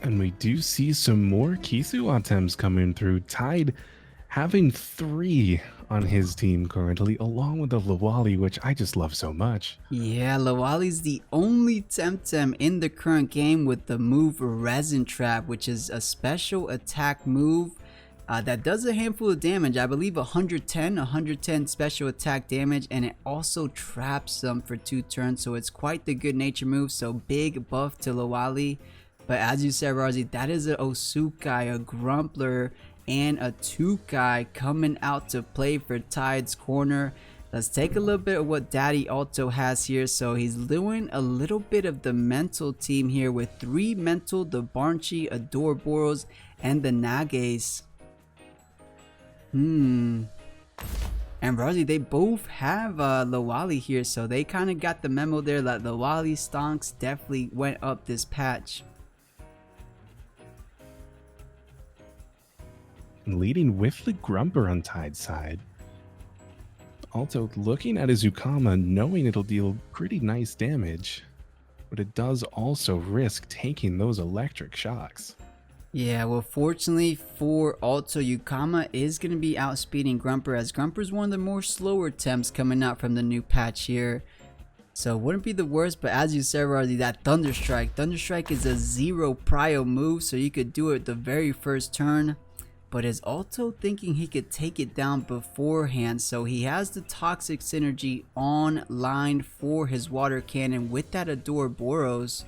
And we do see some more Kisiwa temtems coming through. Taide having 3 on his team currently, along with the Lawali, which I just love so much. Yeah, Lawali's the only Temtem in the current game with the move Resin Trap, which is a special attack move that does a handful of damage. I believe 110 special attack damage, and it also traps them for 2 turns, so it's quite the good nature move. So big buff to Lawali. But as you said, Rawrzyy, that is a Osukai, a Grumpler, and a Tukai coming out to play for Taide's corner. Let's take a little bit of what Daddy Alto has here. So he's doing a little bit of the mental team here with 3 mental, the Barnchi, Adoraboros, and the Nagaise. And Rawrzyy, they both have Lawali here, so they kind of got the memo there that Lawali stonks definitely went up this patch. Leading with the Grumper on Taide's side. Alto looking at his Ukama, knowing it'll deal pretty nice damage, but it does also risk taking those electric shocks. Yeah, well, fortunately for Alto, Ukama is going to be outspeeding Grumper, as Grumper's one of the more slower temps coming out from the new patch here. So wouldn't be the worst, but as you said, Rawrzyy, that Thunderstrike is a 0 prio move, so you could do it the very first turn. But is Alto thinking he could take it down beforehand? So he has the Toxic Synergy online for his water cannon with that Adoraboros.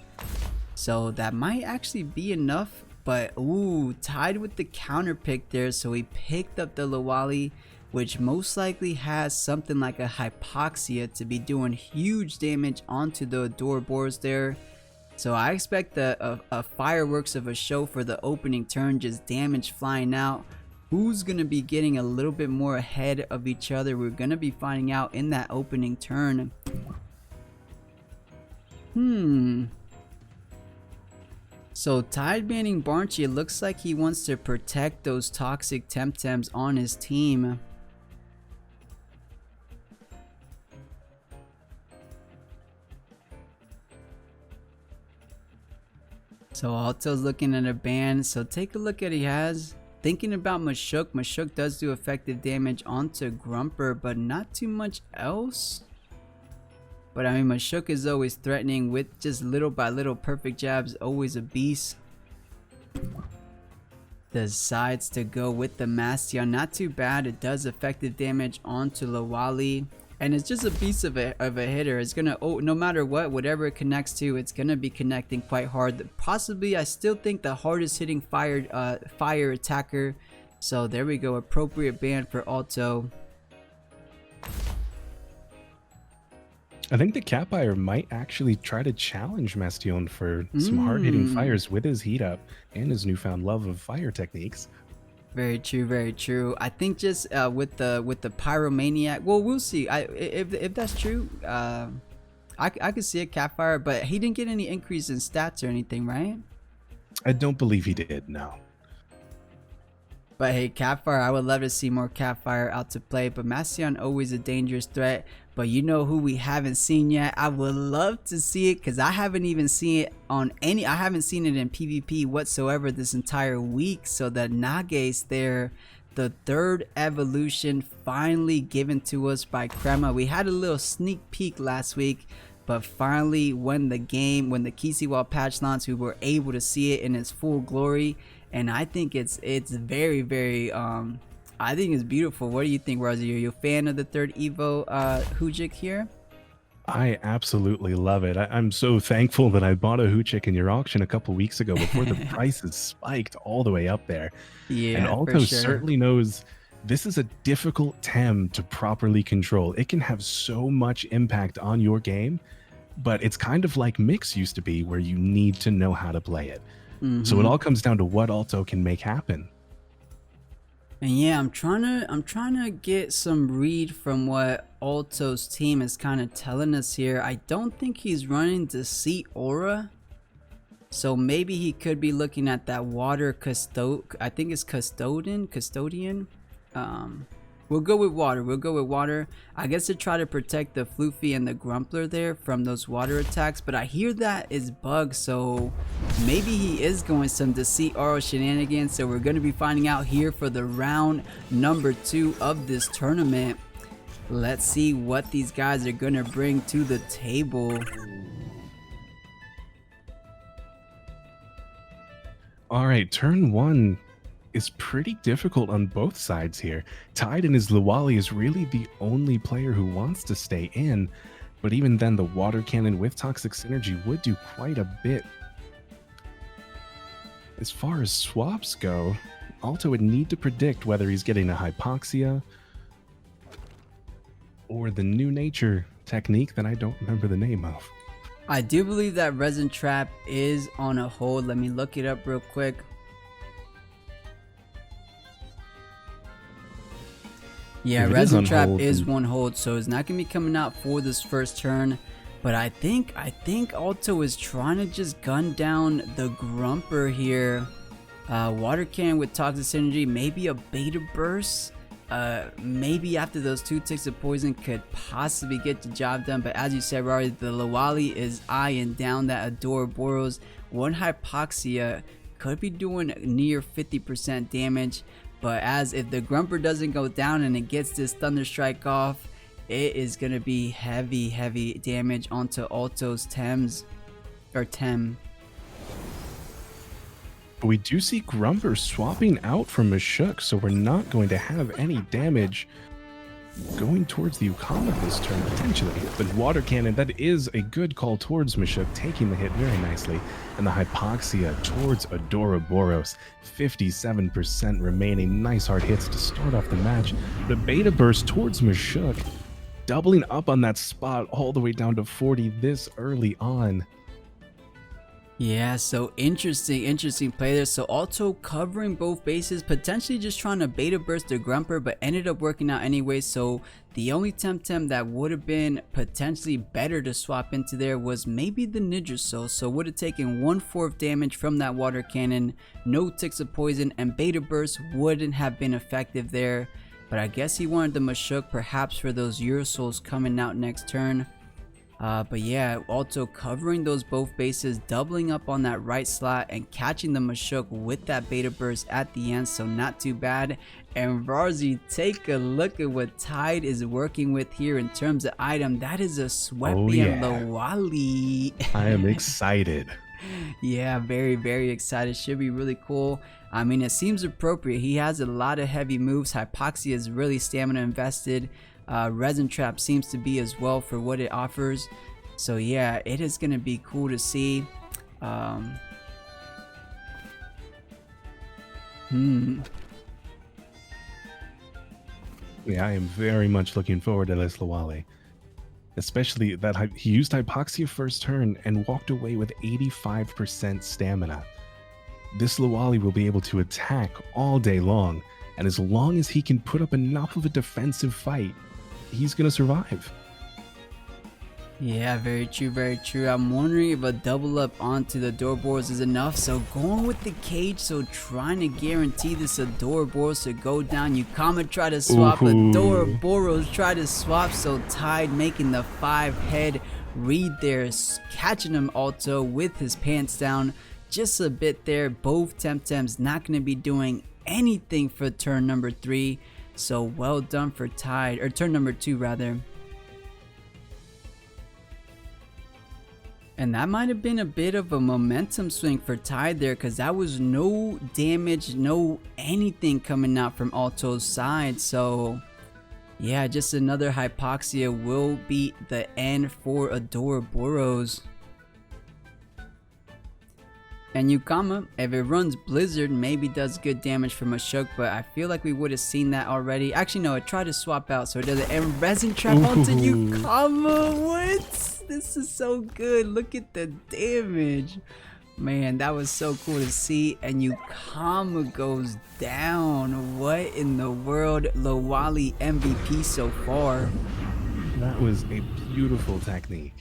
So that might actually be enough. But ooh, Taide with the counter pick there. So he picked up the Lawali, which most likely has something like a Hypoxia to be doing huge damage onto the Adoraboros there. So I expect a fireworks of a show for the opening turn, just damage flying out. Who's going to be getting a little bit more ahead of each other? We're going to be finding out in that opening turn. So Taide banning Barnchi, it looks like he wants to protect those toxic Temtems on his team. So Alto's looking at a ban, so take a look at what he has. Thinking about Mashuk, Mashuk does do effective damage onto Grumper, but not too much else. But I mean, Mashuk is always threatening with just little by little perfect jabs, always a beast. Decides to go with the Mastion, not too bad, it does effective damage onto Lawali. And it's just a beast of a hitter. It's gonna, no matter what, whatever it connects to, it's gonna be connecting quite hard. Possibly, I still think the hardest hitting fire attacker. So there we go, appropriate ban for Alto. I think the Catfire might actually try to challenge Mastion for some hard-hitting fires with his heat up and his newfound love of fire techniques. Very true, very true. I think just with the Pyromaniac, well, we'll see. If that's true, I could see a Catfire, but he didn't get any increase in stats or anything, right? I don't believe he did, no. But hey, Catfire, I would love to see more Catfire out to play, but Mastion always a dangerous threat. But you know who we haven't seen yet? I would love to see it, because I haven't even seen it on any, I haven't seen it in PvP whatsoever this entire week. So the Nagaise there, the 3rd evolution finally given to us by Crema. We had a little sneak peek last week, but finally when the Kisiwa patch launched, we were able to see it in its full glory. And I think it's very, very I think it's beautiful. What do you think, Rawrzyy? Are you a fan of the 3rd Evo Hujik here? I absolutely love it. I'm so thankful that I bought a Hujik in your auction a couple weeks ago before the prices spiked all the way up there. Yeah, and Alto certainly knows this is a difficult tem to properly control. It can have so much impact on your game, but it's kind of like Mix used to be, where you need to know how to play it. So it all comes down to what Alto can make happen. And yeah, I'm trying to get some read from what Alto's team is kind of telling us here. I don't think he's running Deceit Aura, so maybe he could be looking at that water I think it's custodian. We'll go with water. We'll go with water. I guess to try to protect the Floofy and the Grumpler there from those water attacks. But I hear that is bugged, so maybe he is going some Deceit Aura shenanigans. So we're going to be finding out here for the round number 2 of this tournament. Let's see what these guys are going to bring to the table. All right, turn 1 is pretty difficult on both sides here. Taide and his Lawali is really the only player who wants to stay in, but even then the water cannon with toxic synergy would do quite a bit. As far as swaps go, Alto would need to predict whether he's getting a Hypoxia or the new nature technique that I don't remember the name of. I do believe that Resin Trap is on a hold. Let me look it up real quick. Yeah, Resin Trap is one hold, so it's not gonna be coming out for this first turn. But I think Alto is trying to just gun down the Grumper here. Water Cannon with Toxic Synergy, maybe a Beta Burst. Maybe after those 2 ticks of poison could possibly get the job done. But as you said, Rawrzyy, the Lawali is eyeing down that Adoraboros. 1 Hypoxia could be doing near 50% damage. But as if the Grumper doesn't go down and it gets this Thunder Strike off, it is going to be heavy damage onto Alto's Tem. But we do see Grumper swapping out from Mashuk, so we're not going to have any damage going towards the Ukama this turn, potentially. But Water Cannon, that is a good call towards Mashuk, taking the hit very nicely. And the Hypoxia towards Adoraboros, 57% remaining. Nice hard hits to start off the match. The Beta Burst towards Mashuk, doubling up on that spot all the way down to 40 this early on. Yeah, so interesting play there. So Alto covering both bases, potentially just trying to Beta Burst the Grumper, but ended up working out anyway. So the only Temtem that would have been potentially better to swap into there was maybe the Nidrasoul. So would have taken 1/4 damage from that Water Cannon, no ticks of poison, and Beta Burst wouldn't have been effective there. But I guess he wanted the Mashuk perhaps for those Eurosouls coming out next turn. But yeah, Alto covering those both bases, doubling up on that right slot and catching the Mashuk with that Beta Burst at the end, so not too bad. And Rawrzyy, take a look at what Taide is working with here in terms of item. That is a Swepian Lawali. I am excited. Yeah, very excited. Should be really cool. I mean, it seems appropriate. He has a lot of heavy moves. Hypoxia is really stamina invested. Resin Trap seems to be as well for what it offers. So yeah, it is going to be cool to see. Yeah, I am very much looking forward to this Lawali. Especially that he used Hypoxia first turn and walked away with 85% stamina. This Lawali will be able to attack all day long, and as long as he can put up enough of a defensive fight, he's gonna survive. Yeah, very true. I'm wondering if a double up onto the Adoraboros is enough. So going with the cage, so trying to guarantee this Adoraboros to go down. Ukama try to swap, Adoraboros try to swap, so Taide making the 5-head read there, catching him Alto with his pants down just a bit there. Both Temtems not going to be doing anything for turn number 3. So well done for Taide, or turn number 2 rather. And that might have been a bit of a momentum swing for Taide there, because that was no damage, no anything coming out from Alto's side. So yeah, just another Hypoxia will be the end for Adoraboros. And Ukama, if it runs Blizzard, maybe does good damage from Mashuk, but I feel like we would have seen that already. Actually, no, it tried to swap out, so it doesn't. And Resin Trap onto Ukama. What? This is so good. Look at the damage. Man, that was so cool to see. And Ukama goes down. What in the world? Lawali MVP so far. That was a beautiful technique.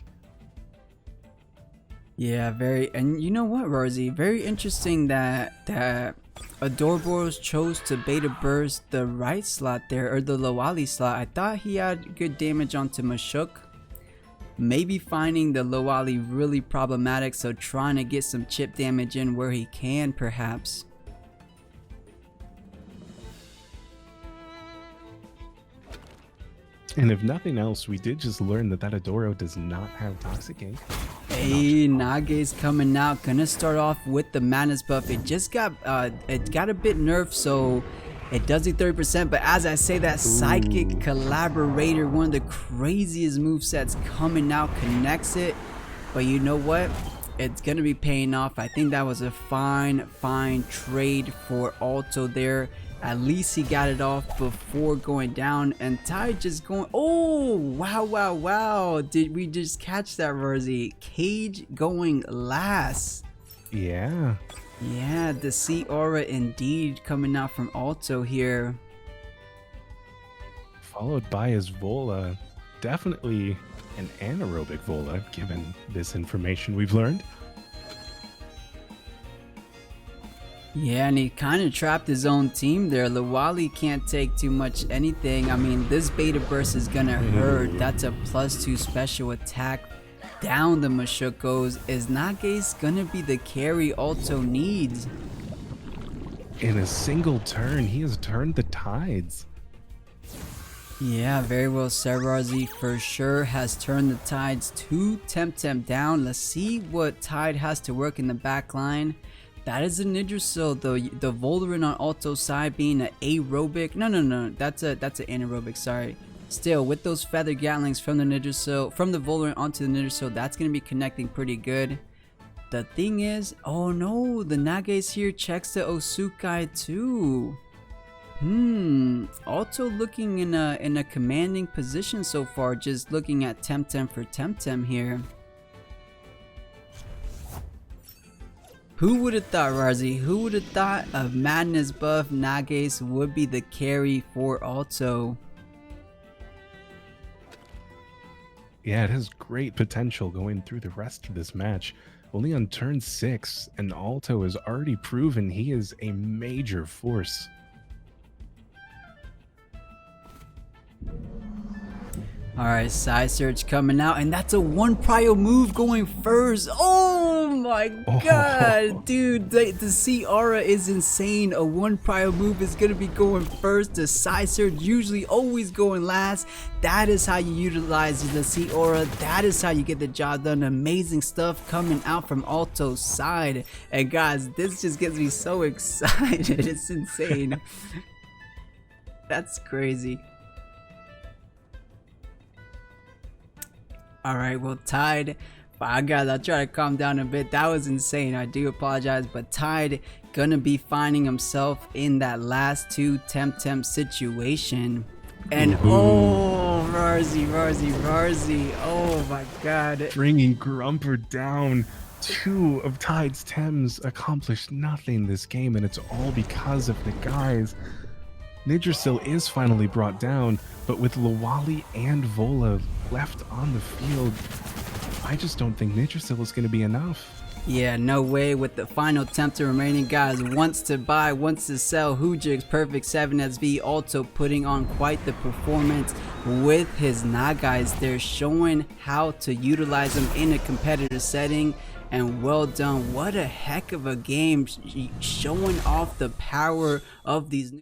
Yeah, and you know what, Rawrzyy? Very interesting that Adorables chose to beta burst the right slot there, or the Rawrzyy slot. I thought he had good damage onto Mashuk. Maybe finding the Rawrzyy really problematic, so trying to get some chip damage in where he can perhaps. And if nothing else, we did just learn that Adoro does not have Toxic Ink. Hey, Nagaise coming out, gonna start off with the madness buff. It just got a bit nerfed, so it does do 30%, but as I say, that Psychic Collaborator, one of the craziest movesets coming out, connects it. But you know what? It's gonna be paying off. I think that was a fine trade for Alto there. At least he got it off before going down, and Taide just going, oh wow, did we just catch that, Rawrzyy? Cage going last. Yeah, Deceit Aura indeed coming out from Alto here, followed by his Vola. Definitely an anaerobic Vola given this information we've learned. Yeah, and he kind of trapped his own team there. Rawrzyy can't take too much anything. I mean, this beta burst is gonna hurt. That's a +2 special attack. Down the Mashuk goes. Is Nagaise gonna be the carry Alto needs? In a single turn, he has turned the tides. Yeah, very well said, Rawrzyy. For sure has turned the tides to Temtem down. Let's see what Taide has to work in the back line. That is a Yggdrasil, the Voldrin on Alto's side being an aerobic. No, that's an anaerobic, sorry. Still, with those feather gatlings from the Yggdrasil, from the Voldrin onto the Yggdrasil, that's going to be connecting pretty good. The thing is, oh no, the Nagaise here checks the Osukai too. Alto looking in a commanding position so far, just looking at Temtem for Temtem here. Who would have thought, Rawrzyy? Who would have thought a madness buff Nagaise would be the carry for Alto? Yeah, it has great potential going through the rest of this match. Only on turn 6, and Alto has already proven he is a major force. Alright, side search coming out, and that's a 1 prio move going first. Oh my god, dude, the Deceit Aura is insane. A 1 prio move is gonna be going first. The side search usually always going last. That is how you utilize the Deceit Aura. That is how you get the job done. Amazing stuff coming out from Alto's side. And guys, this just gets me so excited. It's insane. That's crazy. Alright, well, Taide, guys, I'll try to calm down a bit. That was insane. I do apologize, but Taide gonna be finding himself in that last 2 Temtem situation. And oh, Rawrzyy, oh my god. Bringing Grumper down. 2 of Taide's Tems accomplished nothing this game, and it's all because of the guys. Yggdrasil is finally brought down, but with Rawrzyy and Vola left on the field, I just don't think Yggdrasil is going to be enough. Yeah, no way. With the final Tempter remaining, guys, wants to buy, wants to sell. Hoojig's perfect 7SV, also putting on quite the performance with his Nagaise. They're showing how to utilize them in a competitive setting, and well done. What a heck of a game, showing off the power of these.